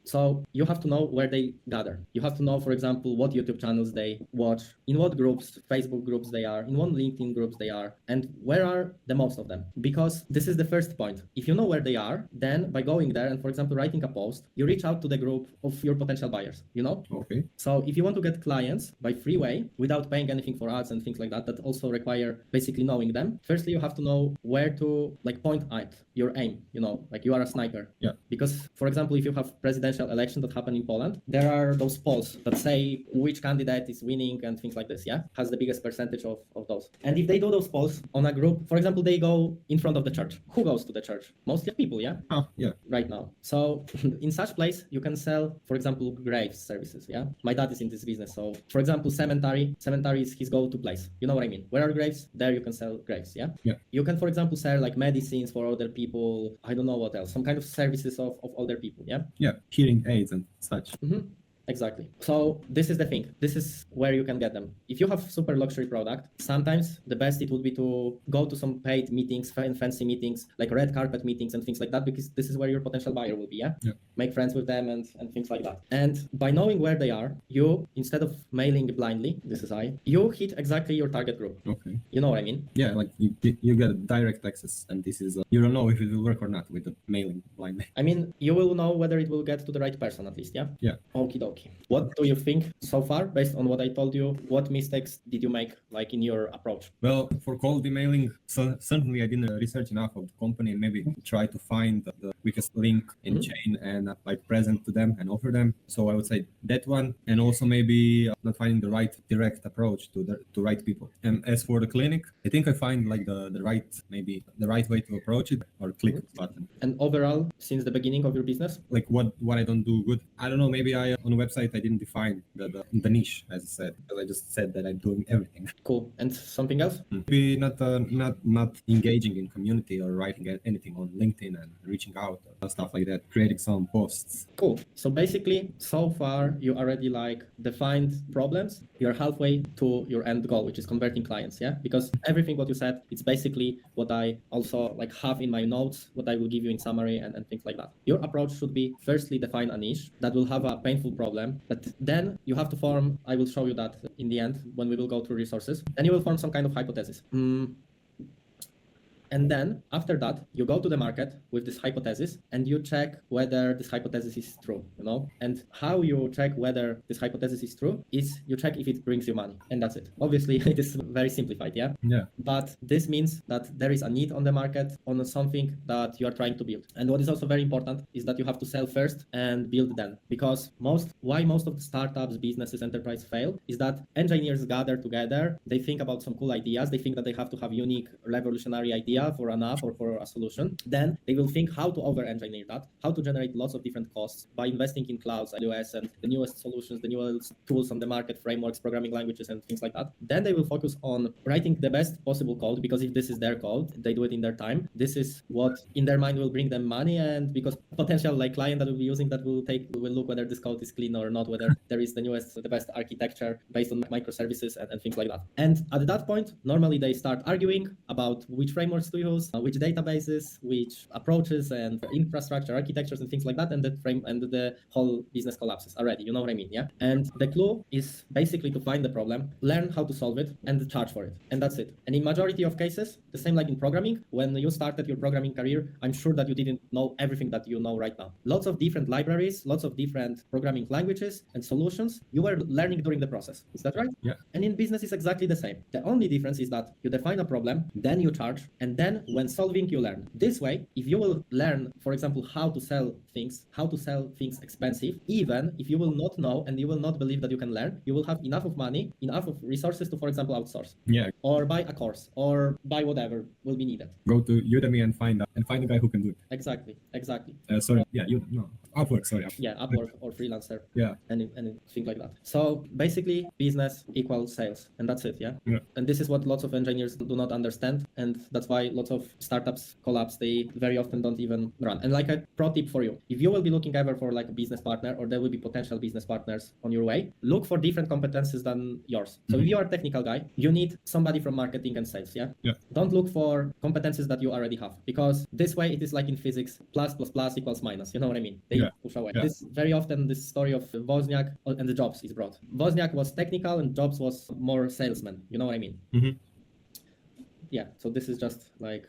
So you have to know where they gather. You have to know, for example, what YouTube channels they watch, in what groups, Facebook groups they are, in what LinkedIn groups they are, and where are the most of them. Because this is the first point. If you know where they are, then by going there and, for example, writing a post, you reach out to the group of your potential buyers, you know? Okay. So if you want to get clients by free way, without paying anything for ads and things like that, that also require basically knowing them. Firstly, you have to know where to like point at your aim, you know, like you are a sniper. Yeah. Because, for example, if you have presidential election that happen in Poland, there are those polls that say which candidate is winning and things like this, yeah? Has the biggest percentage of those. And if they do those polls on a group, for example, they go in front of the church. Who goes to the church? Mostly people, yeah? Oh, yeah. Right now. So in such place, you can sell, for example, graves services, yeah? My dad is in this business. So, for example, cemetery is his go-to place. You know what I mean? Where are graves? There you can sell graves, yeah? Yeah. You can, for example, sell like medicines for older people. I don't know what else. Some kind of services of older people, yeah? Yeah, hearing aids and such. Mm-hmm. Exactly. So this is the thing. This is where you can get them. If you have super luxury product, sometimes the best it would be to go to some paid meetings, fancy meetings, like red carpet meetings and things like that, because this is where your potential buyer will be, yeah? Yeah. Make friends with them and things like that. And by knowing where they are, you, instead of mailing blindly, you hit exactly your target group. Okay. You know what I mean? Yeah, like you get direct access, and this is you don't know if it will work or not with the mailing blindly. I mean, you will know whether it will get to the right person at least, yeah? Yeah. Okie dokie. What do you think so far, based on what I told you? What mistakes did you make, like in your approach? Well, for cold emailing, certainly I didn't research enough of the company and maybe try to find the weakest link in chain and like present to them and offer them. So I would say that one, and also maybe not finding the right direct approach to the right people. And as for the clinic, I think I find like the right way to approach it, or click button. And overall, since the beginning of your business, like what I don't do good, I don't know. Maybe on the website I didn't define the niche, as I said, because I just said that I'm doing everything. Cool. And something else? Maybe not engaging in community or writing anything on LinkedIn and reaching out or stuff like that, creating some posts. Cool. So basically, so far you already like defined problems. You're halfway to your end goal, which is converting clients, yeah? Because everything what you said, it's basically what I also like have in my notes, what I will give you in summary and things like that. Your approach should be firstly define a niche that will have a painful problem problem. But then you have to form, I will show you that in the end when we will go through resources, then you will form some kind of hypothesis. And then after that, you go to the market with this hypothesis and you check whether this hypothesis is true, and how you check whether this hypothesis is true is you check if it brings you money, and that's it. Obviously, it is very simplified, yeah? Yeah. But this means that there is a need on the market on something that you are trying to build. And what is also very important is that you have to sell first and build then, because why most of the startups, businesses, enterprise fail is that engineers gather together, they think about some cool ideas, they think that they have to have unique revolutionary idea for an app or for a solution. Then they will think how to over-engineer that, how to generate lots of different costs by investing in clouds, iOS, and the newest solutions, the newest tools on the market, frameworks, programming languages, and things like that. Then they will focus on writing the best possible code, because if this is their code, they do it in their time. This is what in their mind will bring them money, and because potential client that will be using that will look whether this code is clean or not, whether there is the best architecture based on microservices and things like that. And at that point, normally they start arguing about which frameworks to use, which databases, which approaches and infrastructure, architectures, and things like that, and the whole business collapses already. You know what I mean, yeah? And the clue is basically to find the problem, learn how to solve it, and charge for it. And that's it. And in majority of cases, the same like in programming, when you started your programming career, I'm sure that you didn't know everything that you know right now. Lots of different libraries, lots of different programming languages and solutions you were learning during the process. Is that right? Yeah. And in business, it's exactly the same. The only difference is that you define a problem, then you charge, and then when solving, you learn. This way, if you will learn, for example, how to sell things expensive, even if you will not know and you will not believe that you can learn, you will have enough of money, enough of resources to, for example, outsource. Yeah. Or buy a course, or buy whatever will be needed. Go to Udemy and find a guy who can do it. Exactly. Upwork, sorry. Yeah, Upwork or Freelancer. Yeah. And things like that. So basically, business equals sales, and that's it. Yeah. And this is what lots of engineers do not understand, and that's why lots of startups collapse. They very often don't even run. And like a pro tip for you, if you will be looking ever for like a business partner, or there will be potential business partners on your way, look for different competencies than yours. So if you are a technical guy, you need somebody from marketing and sales. Yeah. Don't look for competencies that you already have, because this way it is like in physics, plus equals minus. You know what I mean? They push away. This very often this story of Wozniak and the Jobs is brought. Wozniak was technical and Jobs was more salesman. You know what I mean? Yeah. So this is just like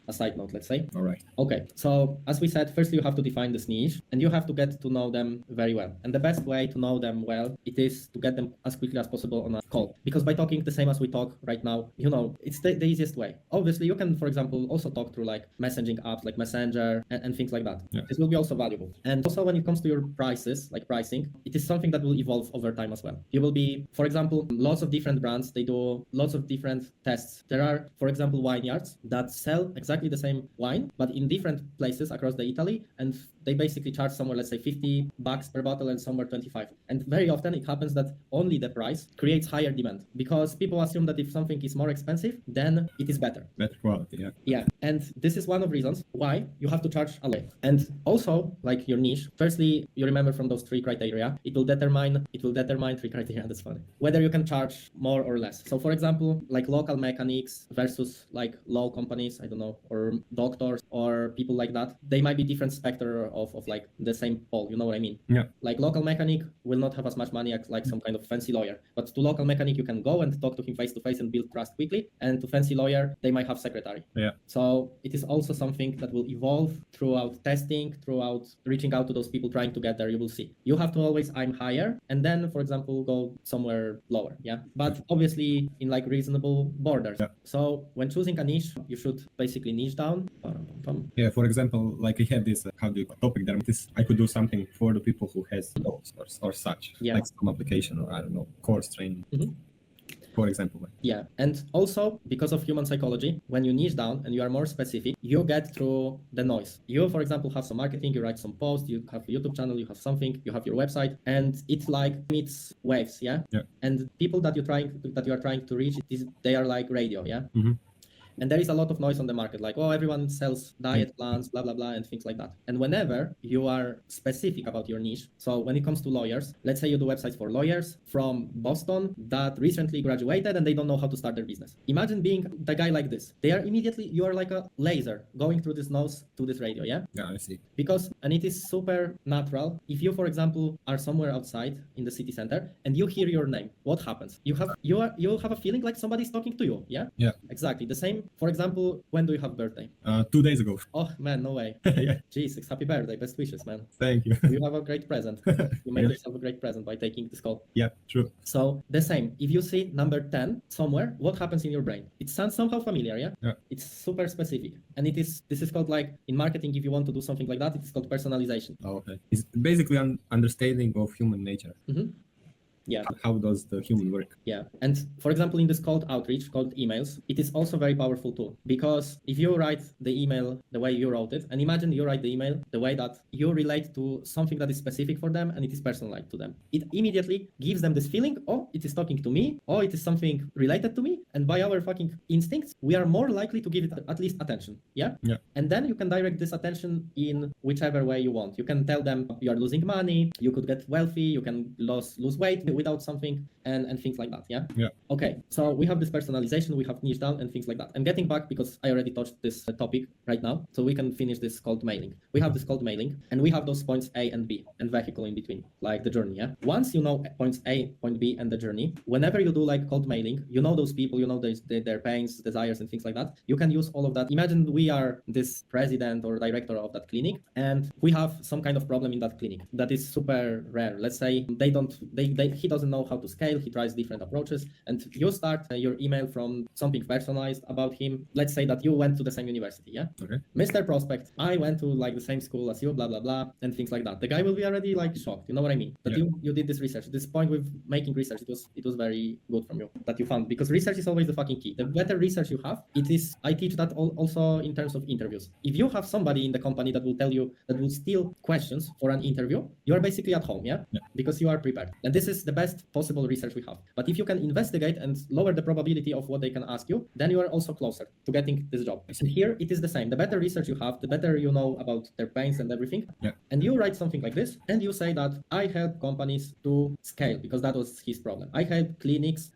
a side note, let's say. All right. Okay. So as we said, firstly, you have to define this niche and you have to get to know them very well. And the best way to know them well, it is to get them as quickly as possible on a call. Because by talking the same as we talk right now, it's the easiest way. Obviously, you can, for example, also talk through like messaging apps like Messenger and things like that. This will be also valuable. And also when it comes to your prices, like pricing, it is something that will evolve over time as well. You will be, for example, lots of different brands, they do lots of different tests. There are, for example, vineyards that sell exactly the same wine, but in different places across the Italy, and they basically charge somewhere, let's say $50 per bottle and somewhere 25. And very often it happens that only the price creates higher demand, because people assume that if something is more expensive, then it is better. Better quality, Yeah, and this is one of the reasons why you have to charge a lot. And also, like your niche, firstly, you remember from those three criteria, it will determine three criteria, that's funny, whether you can charge more or less. So for example, like local mechanics versus like law companies, I don't know, or doctors or people like that, they might be different spectre of like the same pole, you know what I mean? Yeah. Like local mechanic will not have as much money as like some kind of fancy lawyer, but to local mechanic you can go and talk to him face to face and build trust quickly, and to fancy lawyer they might have secretary. Yeah. So it is also something that will evolve throughout testing, throughout reaching out to those people trying to get there. You will see. You have to always aim higher and then, for example, go somewhere lower. Yeah. But obviously in like reasonable borders. Yeah. So when choosing a niche, you should basically niche down. Yeah. For example, like I had this topic there. I could do something for the people who has those or such, like some application or I don't know, course training. For example. Yeah, and also because of human psychology, when you niche down and you are more specific, you get through the noise. You, for example, have some marketing, you write some posts, you have a YouTube channel, you have something, you have your website, and it's like meets waves, yeah. And people that you are trying to reach, they are like radio, yeah. And there is a lot of noise on the market, like, oh, everyone sells diet plans, blah, blah, blah, and things like that. And whenever you are specific about your niche, so when it comes to lawyers, let's say you do websites for lawyers from Boston that recently graduated and they don't know how to start their business. Imagine being the guy like this. They are immediately, you are like a laser going through this nose to this radio, yeah? Yeah, I see. Because, and it is super natural. If you, for example, are somewhere outside in the city center and you hear your name, what happens? You have a feeling like somebody's talking to you, yeah? Yeah. Exactly. The same, for example, when do you have birthday? 2 days ago. Oh man, no way. Yeah. Jesus, happy birthday, best wishes, man. Thank you. You have a great present. You made Really? yourself a great present by taking this call. Yeah, true. So the same, if you see number 10 somewhere, what happens in your brain? It sounds somehow familiar, yeah? Yeah. It's super specific. And this is called, like, in marketing, if you want to do something like that, it's called personalization. Oh, okay. It's basically an understanding of human nature. Mm-hmm. Yeah. How does the human work? Yeah. And for example, in this cold outreach, called emails, it is also very powerful tool, because if you write the email the way you wrote it, and imagine you write the email the way that you relate to something that is specific for them and it is personalized to them, it immediately gives them this feeling, oh, it is talking to me, oh, it is something related to me. And by our fucking instincts, we are more likely to give it at least attention. Yeah. Yeah. And then you can direct this attention in whichever way you want. You can tell them you are losing money, you could get wealthy, you can lose weight without something, and things like that. Yeah. Yeah. Okay. So we have this personalization, we have niche down and things like that. And getting back, because I already touched this topic right now, so we can finish this cold mailing. We have this cold mailing, and we have those points A and B and vehicle in between, like the journey. Yeah. Once you know points A, point B, and the journey, whenever you do like cold mailing, you know those people, you know their pains, desires, and things like that. You can use all of that. Imagine we are this president or director of that clinic, and we have some kind of problem in that clinic that is super rare. Let's say he doesn't know how to scale. He tries different approaches, and you start your email from something personalized about him. Let's say that you went to the same university. Yeah. Okay. Mr. Prospect, I went to like the same school as you, blah blah blah, and things like that. The guy will be already like shocked. You know what I mean? That Yeah. you did this research. This point with making research, it was very good from you that you found, because research is always the fucking key. The better research you have, it is. I teach that also in terms of interviews. If you have somebody in the company that will tell you, that will steal questions for an interview, you are basically at home, yeah? Yeah. Because you are prepared. And this is the best possible research we have. But if you can investigate and lower the probability of what they can ask you, then you are also closer to getting this job. And here it is the same. The better research you have, the better you know about their pains and everything. Yeah. And you write something like this, and you say that I help companies to scale, because that was his problem. I help clinics,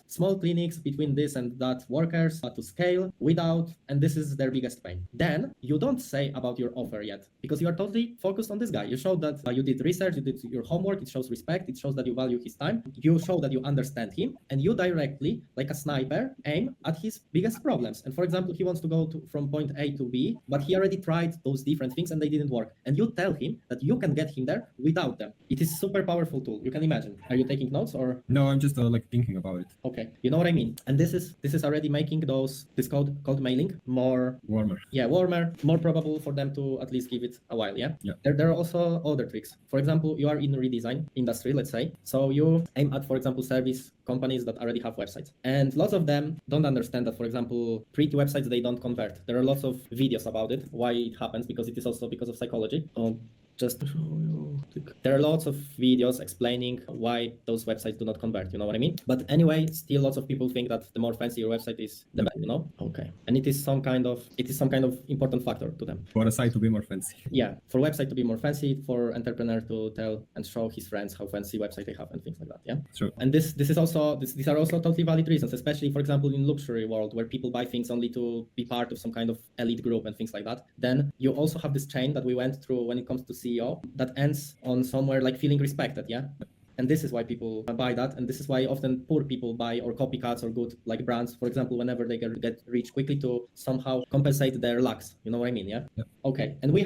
small clinics between this and that workers, to scale without, and this is their biggest pain. Then you don't say about your offer yet, because you are totally focused on this guy. You showed that you did research, you did your homework, it shows respect, it shows that you value his time, you show that you understand him, and you directly, like a sniper, aim at his biggest problems. And for example, he wants to go from point A to B, but he already tried those different things and they didn't work. And you tell him that you can get him there without them. It is super powerful tool. You can imagine. Are you taking notes or? No, I'm just like thinking about it. Okay, you know what I mean. And this is already making this cold mailing more Warmer. Yeah, warmer, more probable for them to at least give it a while. Yeah. Yeah. There are also other tricks. For example, you are in redesign industry, let's say. So you aim at, for example, service companies that already have websites. And lots of them don't understand that, for example, pretty websites, they don't convert. There are lots of videos about it, why it happens, because it is also because of psychology. Just to show you. There are lots of videos explaining why those websites do not convert, you know what I mean? But anyway, still lots of people think that the more fancy your website is, the better, you know? Okay. And it is some kind of important factor to them. For a site to be more fancy. Yeah, for website to be more fancy, for entrepreneur to tell and show his friends how fancy website they have and things like that. Yeah. Sure. And these are also totally valid reasons, especially for example in luxury world where people buy things only to be part of some kind of elite group and things like that. Then you also have this chain that we went through when it comes to CEO that ends on somewhere like feeling respected. Yeah. And this is why people buy that. And this is why often poor people buy, or copycats or good like brands, for example, whenever they get rich quickly to somehow compensate their lacks. You know what I mean? Yeah. Yeah. Okay. And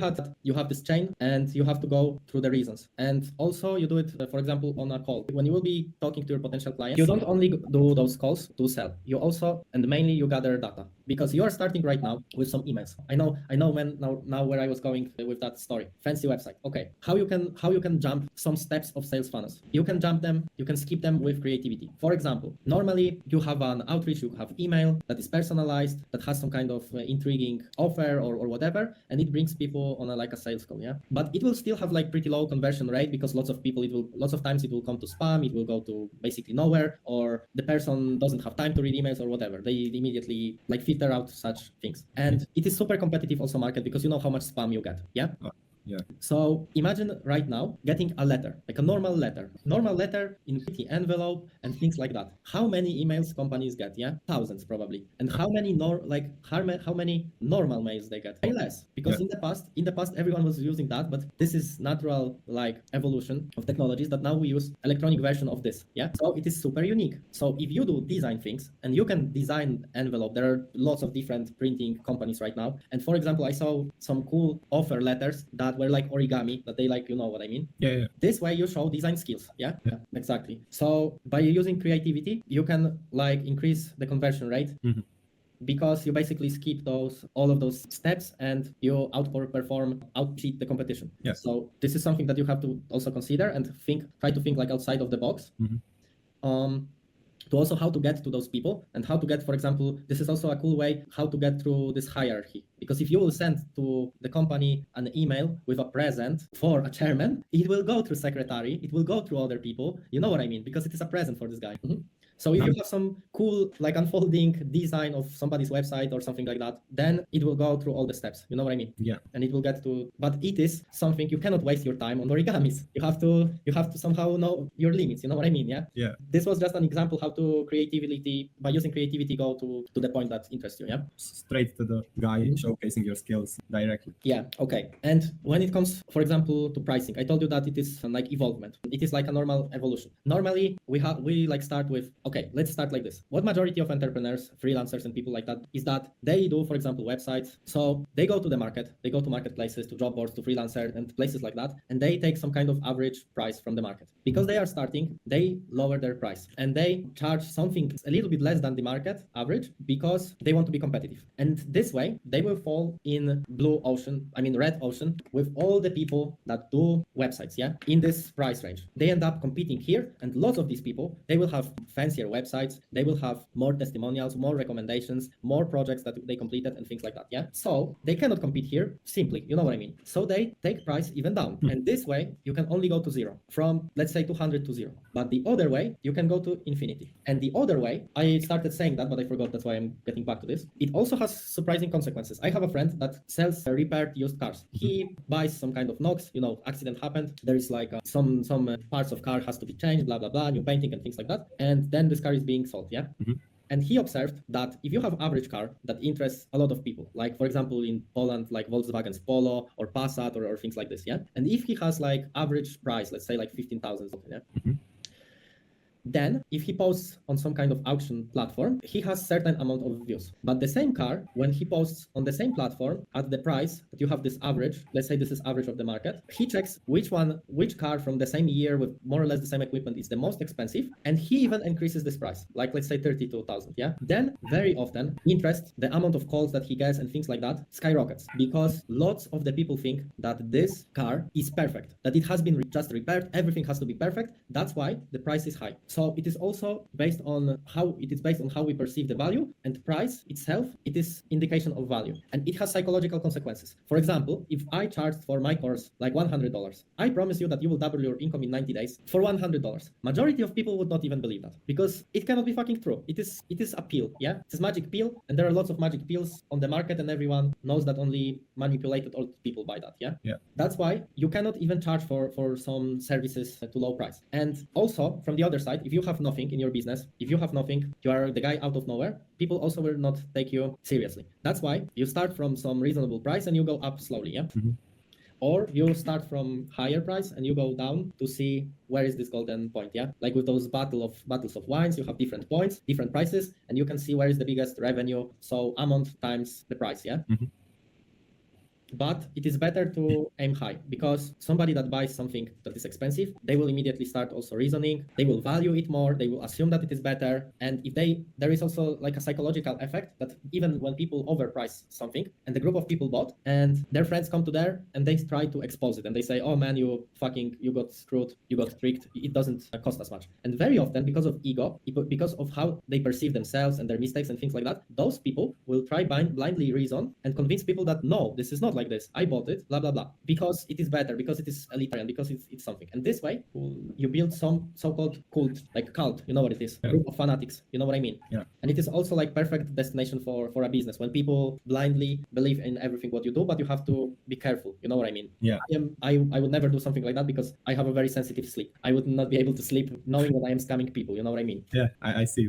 you have this chain and you have to go through the reasons. And also you do it, for example, on a call. When you will be talking to your potential clients, you don't only do those calls to sell. You also, and mainly you gather data, because you are starting right now with some emails. I know now where I was going with that story. Fancy website. Okay. How you can jump some steps of sales funnels. you can jump them, you can skip them with creativity. For example, normally you have an outreach, you have email that is personalized, that has some kind of intriguing offer or whatever, and it brings people on like a sales call, yeah. But it will still have like pretty low conversion rate because lots of times it will come to spam, it will go to basically nowhere, or the person doesn't have time to read emails or whatever. They immediately like filter out such things. And it is super competitive also market because you know how much spam you get, yeah. Yeah. So imagine right now getting a letter, like a normal letter in pretty envelope and things like that. How many emails companies get? Yeah, thousands probably. And how many how many normal mails they get? Way less, because in the past everyone was using that, but this is natural like evolution of technologies that now we use electronic version of this. Yeah, so it is super unique. So if you do design things and you can design envelope, there are lots of different printing companies right now. And for example, I saw some cool offer letters that were like origami, that they like, you know what I mean? Yeah. This way you show design skills. Yeah, exactly. So by using creativity, you can like increase the conversion rate. Because you basically skip all of those steps and you outcheat the competition. Yeah. So this is something that you have to also consider and try to think like outside of the box. To also how to get to those people and how to get, for example, this is also a cool way how to get through this hierarchy. Because if you will send to the company an email with a present for a chairman, it will go through secretary, it will go through other people. You know what I mean? Because it is a present for this guy. So if you have some cool like unfolding design of somebody's website or something like that, then it will go through all the steps. You know what I mean? Yeah. And it will get to, but it is something you cannot waste your time on origamis. You have to somehow know your limits. You know what I mean? Yeah. Yeah. This was just an example how to by using creativity go to the point that interests you. Yeah. Straight to the guy showcasing your skills directly. Yeah. Okay. And when it comes, for example, to pricing, I told you that it is like evolvement. It is like a normal evolution. Normally we like start with, okay, let's start like this. What majority of entrepreneurs, freelancers, and people like that is that they do, for example, websites. So they go to the market, they go to marketplaces, to job boards, to freelancers, and places like that, and they take some kind of average price from the market. Because they are starting, they lower their price and they charge something a little bit less than the market average because they want to be competitive. And this way, they will fall in red ocean with all the people that do websites, yeah, in this price range. They end up competing here, and lots of these people, they will have fancier websites, they will have more testimonials, more recommendations, more projects that they completed and things like that, yeah? So they cannot compete here simply, you know what I mean? So they take price even down. And this way, you can only go to zero, from let's say 200 to zero. But the other way, you can go to infinity. And the other way, I started saying that, but I forgot, that's why I'm getting back to this. It also has surprising consequences. I have a friend that sells repaired used cars. He buys some kind of knocks, you know, accident happened. There is like some parts of car has to be changed, blah, blah, blah, new painting and things like that. And then this car is being sold, yeah? And he observed that if you have average car that interests a lot of people, like for example in Poland, like Volkswagen's Polo or Passat or things like this, yeah? And if he has like average price, let's say like 15,000, yeah? Then if he posts on some kind of auction platform, he has certain amount of views. But the same car, when he posts on the same platform at the price that you have this average, let's say this is average of the market, he checks which car from the same year with more or less the same equipment is the most expensive, and he even increases this price, like let's say 32,000, yeah? Then very often interest, the amount of calls that he gets and things like that skyrockets, because lots of the people think that this car is perfect, that it has been just repaired, everything has to be perfect. That's why the price is high. So it is also based on how we perceive the value, and price itself, it is indication of value, and it has psychological consequences. For example, if I charged for my course like $100, I promise you that you will double your income in 90 days for $100. Majority of people would not even believe that, because it cannot be fucking true. It is a pill, yeah? It's a magic pill, and there are lots of magic pills on the market, and everyone knows that only manipulated old people buy that, yeah? Yeah. That's why you cannot even charge for some services to low price. And also, from the other side, if you have nothing in your business, if you have nothing, you are the guy out of nowhere, people also will not take you seriously. That's why you start from some reasonable price and you go up slowly, yeah? Or you start from higher price and you go down to see where is this golden point, yeah? Like with those battles of wines, you have different points, different prices, and you can see where is the biggest revenue. So amount times the price, yeah? but it is better to aim high, because somebody that buys something that is expensive, they will immediately start also reasoning, they will value it more, they will assume that it is better. And if there is also like a psychological effect that even when people overprice something and the group of people bought and their friends come to there and they try to expose it and they say, oh man, you got screwed, you got tricked, it doesn't cost as much. And very often, because of ego, because of how they perceive themselves and their mistakes and things like that, those people will try blindly reason and convince people that no, this is not like this, I bought it, blah blah blah, because it is better, because it is elitarian, because it's something. And this way you build some so-called cult, you know what it is, group of fanatics, you know what I mean. And it is also like perfect destination for a business, when people blindly believe in everything what you do, but you have to be careful, you know what I mean. I would never do something like that, because I have a very sensitive sleep. I would not be able to sleep knowing that I am scamming people, you know what I mean. I see.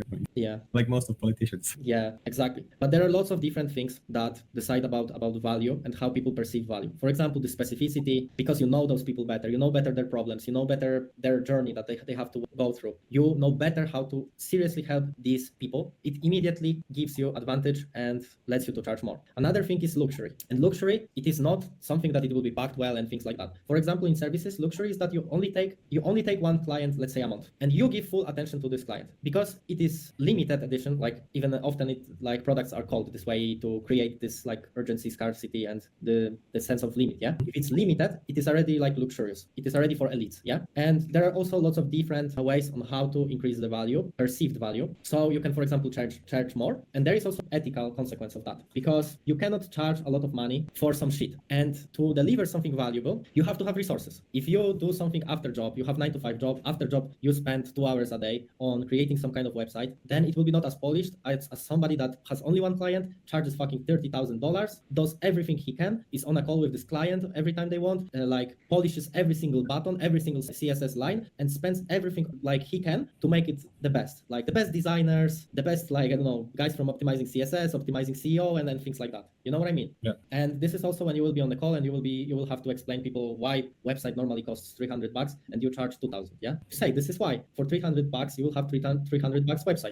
Like most of politicians. Exactly. But there are lots of different things that decide about value and how people perceive value. For example, the specificity, because you know those people better, you know better their problems, you know better their journey that they have to go through, you know better how to seriously help these people. It immediately gives you advantage and lets you to charge more. Another thing is luxury. And luxury, it is not something that it will be packed well and things like that. For example, in services, luxury is that you only take one client, let's say a month, and you give full attention to this client, because it is limited edition. Like even often it like products are called this way to create this like urgency, scarcity, and the sense of limit. If it's limited, it is already like luxurious, it is already for elites. And there are also lots of different ways on how to increase the value, perceived value. So you can, for example, charge more, and there is also ethical consequence of that, because you cannot charge a lot of money for some shit. And to deliver something valuable, you have to have resources. If you do something after job, you have 9-to-5 job, after job you spend 2 hours a day on creating some kind of website, then it will be not as polished as somebody that has only one client, charges fucking $30,000, does everything he can, is on a call with this client every time they want, like polishes every single button, every single CSS line, and spends everything like he can to make it the best, like the best designers, the best, like, I don't know, guys from optimizing CSS, optimizing SEO, and then things like that. You know what I mean? And this is also when you will be on the call and you will have to explain people why website normally costs $300 and you charge 2,000. You say this is why for $300 you will have $300 website.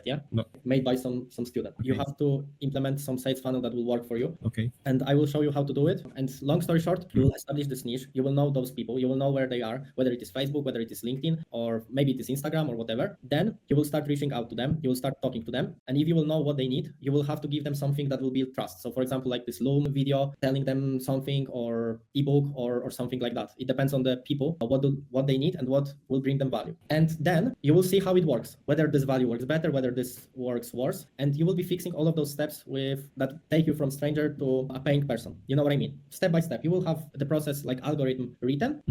Made by some student. You have to implement some sales funnel that will work for you. And I will show you how to do it. And long story short, you will establish this niche. You will know those people. You will know where they are, whether it is Facebook, whether it is LinkedIn, or maybe it is Instagram or whatever. Then you will start reaching out to them. You will start talking to them. And if you will know what they need, you will have to give them something that will build trust. So for example, like this Loom video, telling them something, or ebook, or something like that. It depends on the people, what they need and what will bring them value. And then you will see how it works, whether this value works better, whether this works worse. And you will be fixing all of those steps that take you from stranger to a paying person. You know what I mean? Step by step. You will have the process like algorithm written.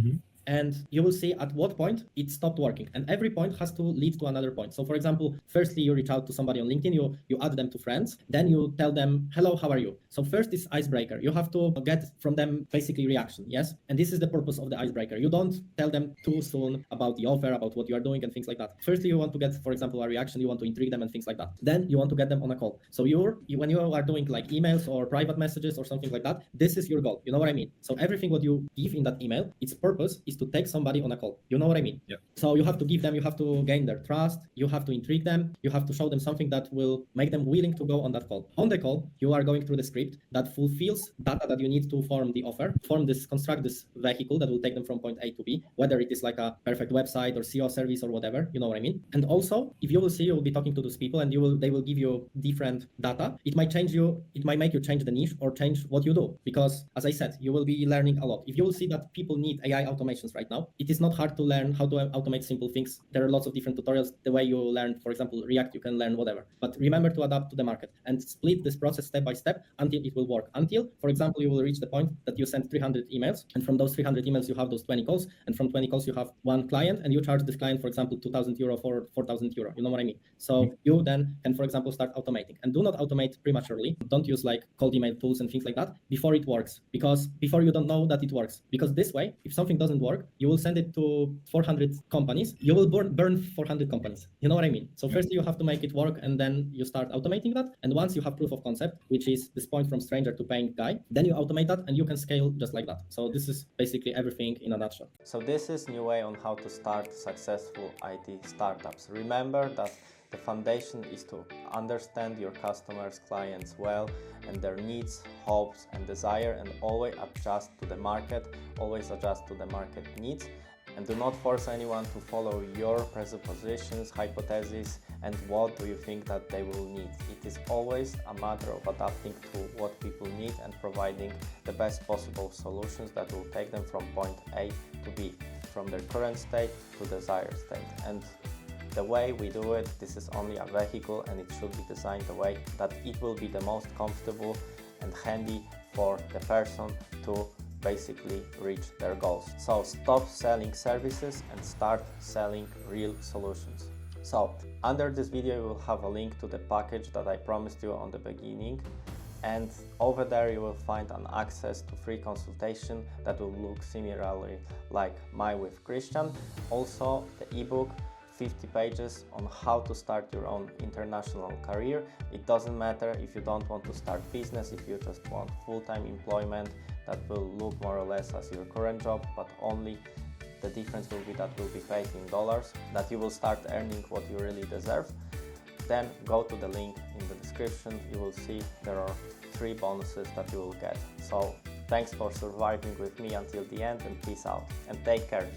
And you will see at what point it stopped working. And every point has to lead to another point. So for example, firstly, you reach out to somebody on LinkedIn, you add them to friends, then you tell them, hello, how are you? So first is icebreaker. You have to get from them basically reaction, yes? And this is the purpose of the icebreaker. You don't tell them too soon about the offer, about what you are doing and things like that. Firstly, you want to get, for example, a reaction, you want to intrigue them and things like that. Then you want to get them on a call. So when you are doing like emails or private messages or something like that, this is your goal. You know what I mean? So everything what you give in that email, its purpose is to take somebody on a call. You know what I mean? So you have to give them, you have to gain their trust, you have to intrigue them, you have to show them something that will make them willing to go on that call. On the call, you are going through the script that fulfills data that you need to form the offer, construct this vehicle that will take them from point A to B, whether it is like a perfect website or SEO service or whatever, you know what I mean? And also, if you will see, you will be talking to those people and they will give you different data. It might make you change the niche or change what you do, because as I said, you will be learning a lot. If you will see that people need AI automations right now, it is not hard to learn how to automate simple things. There are lots of different tutorials. The way you learn, for example, React, you can learn whatever. But remember to adapt to the market and split this process step by step until it will work. Until, for example, you will reach the point that you send 300 emails, and from those 300 emails, you have those 20 calls, and from 20 calls, you have one client, and you charge this client, for example, 2,000 euro for 4,000 euro. You know what I mean? So you then can, for example, start automating. And do not automate prematurely. Don't use like cold email tools and things like that before it works, because before you don't know that it works. Because this way, if something doesn't work, you will send it to 400 companies. You will burn 400 companies. You know what I mean? So first you have to make it work, and then you start automating that. And once you have proof of concept, which is this point from stranger to paying guy, then you automate that and you can scale just like that. So this is basically everything in a nutshell. So this is new way on how to start successful IT startups. Remember that The foundation is to understand your customers, clients well, and their needs, hopes, and desire, and always adjust to the market, needs, and do not force anyone to follow your presuppositions, hypotheses, and what do you think that they will need. It is always a matter of adapting to what people need and providing the best possible solutions that will take them from point A to B, from their current state to desired state. And the way we do it, this is only a vehicle, and it should be designed the way that it will be the most comfortable and handy for the person to basically reach their goals. So stop selling services and start selling real solutions. So under this video you will have a link to the package that I promised you on the beginning, and over there you will find an access to free consultation that will look similarly like mine with Kristian. Also the ebook 50 pages on how to start your own international career. It doesn't matter if you don't want to start business, if you just want full-time employment that will look more or less as your current job, but only the difference will be that will be paid in dollars, that you will start earning what you really deserve. Then go to the link in the description. You will see there are 3 bonuses that you will get. So thanks for surviving with me until the end, and peace out and take care.